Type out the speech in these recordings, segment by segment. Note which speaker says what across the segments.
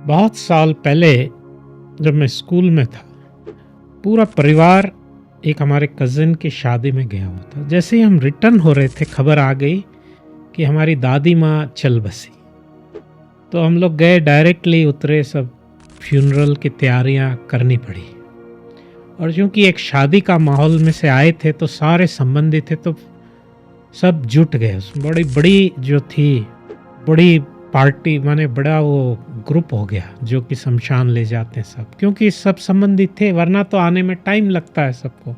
Speaker 1: बहुत साल पहले जब मैं स्कूल में था, पूरा परिवार एक हमारे कज़न की शादी में गया हुआ था। जैसे ही हम रिटर्न हो रहे थे, खबर आ गई कि हमारी दादी माँ चल बसी। तो हम लोग गए, डायरेक्टली उतरे, सब फ्यूनरल की तैयारियां करनी पड़ी। और क्योंकि एक शादी का माहौल में से आए थे तो सारे संबंधी थे, तो सब जुट गए। उसमें बड़ी बड़ी जो थी, बड़ी पार्टी, माने बड़ा वो ग्रुप हो गया जो कि शमशान ले जाते हैं सब, क्योंकि सब संबंधित थे, वरना तो आने में टाइम लगता है सबको,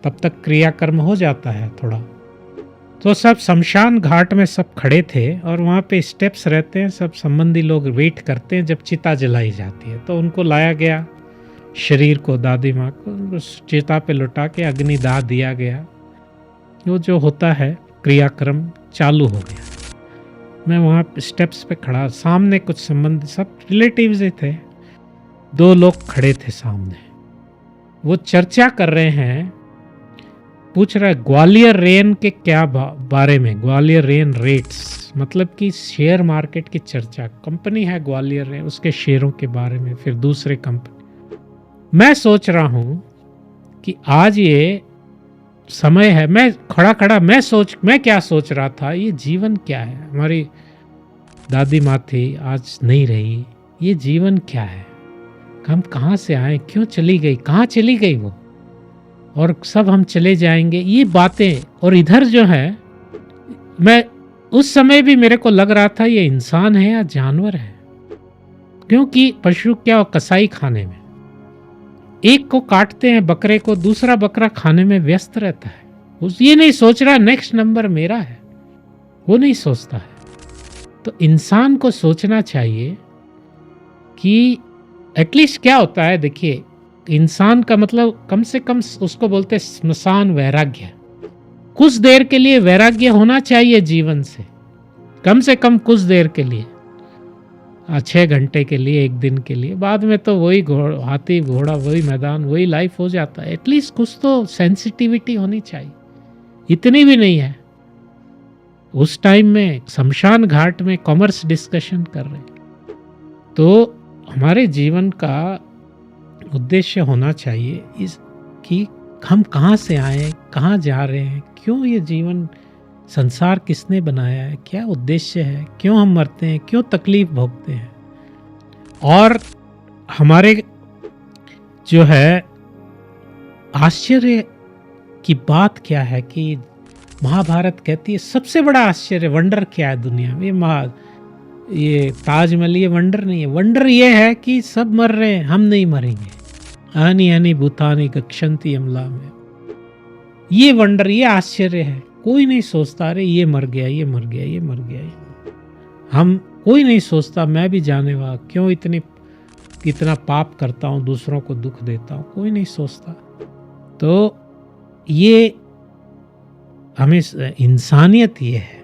Speaker 1: तब तक क्रियाकर्म हो जाता है थोड़ा। तो सब शमशान घाट में सब खड़े थे और वहाँ पे स्टेप्स रहते हैं, सब संबंधी लोग वेट करते हैं जब चिता जलाई जाती है। तो उनको लाया गया, शरीर को, दादी माँ को उस चिता पे लुटा के अग्निदाह दिया गया। वो जो होता है क्रियाक्रम चालू हो गया। मैं वहाँ स्टेप्स पे खड़ा, सामने कुछ संबंधी, सब रिलेटिव्स ही थे, 2 लोग खड़े थे सामने। वो चर्चा कर रहे हैं, पूछ रहा है ग्वालियर रेन के क्या बारे में, ग्वालियर रेन रेट्स, मतलब कि शेयर मार्केट की चर्चा। कंपनी है ग्वालियर रेन, उसके शेयरों के बारे में, फिर दूसरे कंपनी। मैं सोच रहा हूँ कि आज ये समय है, मैं खड़ा मैं क्या सोच रहा था, ये जीवन क्या है। हमारी दादी माँ थी, आज नहीं रही, ये जीवन क्या है, हम कहाँ से आए, क्यों चली गई, कहाँ चली गई वो, और सब हम चले जाएंगे, ये बातें। और इधर जो है, मैं उस समय भी मेरे को लग रहा था ये इंसान है या जानवर है, क्योंकि पशु क्या, कसाई खाने में एक को काटते हैं बकरे को, दूसरा बकरा खाने में व्यस्त रहता है। उस ये नहीं सोच रहा नेक्स्ट नंबर मेरा है, वो नहीं सोचता है। तो इंसान को सोचना चाहिए कि एटलीस्ट क्या होता है। देखिए, इंसान का मतलब कम से कम उसको बोलते हैं स्मशान वैराग्य। कुछ देर के लिए वैराग्य होना चाहिए जीवन से, कम से कम कुछ देर के लिए, 6 घंटे के लिए, 1 दिन के लिए। बाद में तो वही हाथी घोड़ा, वही मैदान, वही लाइफ हो जाता है। एटलीस्ट कुछ तो सेंसिटिविटी होनी चाहिए, इतनी भी नहीं है। उस टाइम में शमशान घाट में कॉमर्स डिस्कशन कर रहे हैं। तो हमारे जीवन का उद्देश्य होना चाहिए इस कि हम कहाँ से आए, कहाँ जा रहे हैं, क्यों ये जीवन, संसार किसने बनाया है, क्या उद्देश्य है, क्यों हम मरते हैं, क्यों तकलीफ भोगते हैं। और हमारे जो है आश्चर्य की बात क्या है कि महाभारत कहती है सबसे बड़ा आश्चर्य, वंडर क्या है दुनिया में, ये ताजमहल ये वंडर नहीं है। वंडर ये है कि सब मर रहे हैं, हम नहीं मरेंगे। हनी हनी भूतानी गक्षंती अमला में, ये वंडर, ये आश्चर्य है। कोई नहीं सोचता अरे ये मर गया, ये मर गया, ये मर गया। हम कोई नहीं सोचता मैं भी जाने वाला, क्यों इतना पाप करता हूँ, दूसरों को दुख देता हूँ, कोई नहीं सोचता। तो ये हमें इंसानियत ये है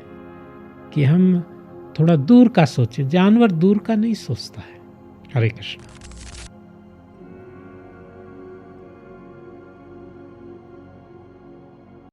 Speaker 1: कि हम थोड़ा दूर का सोचें, जानवर दूर का नहीं सोचता है। हरे कृष्ण।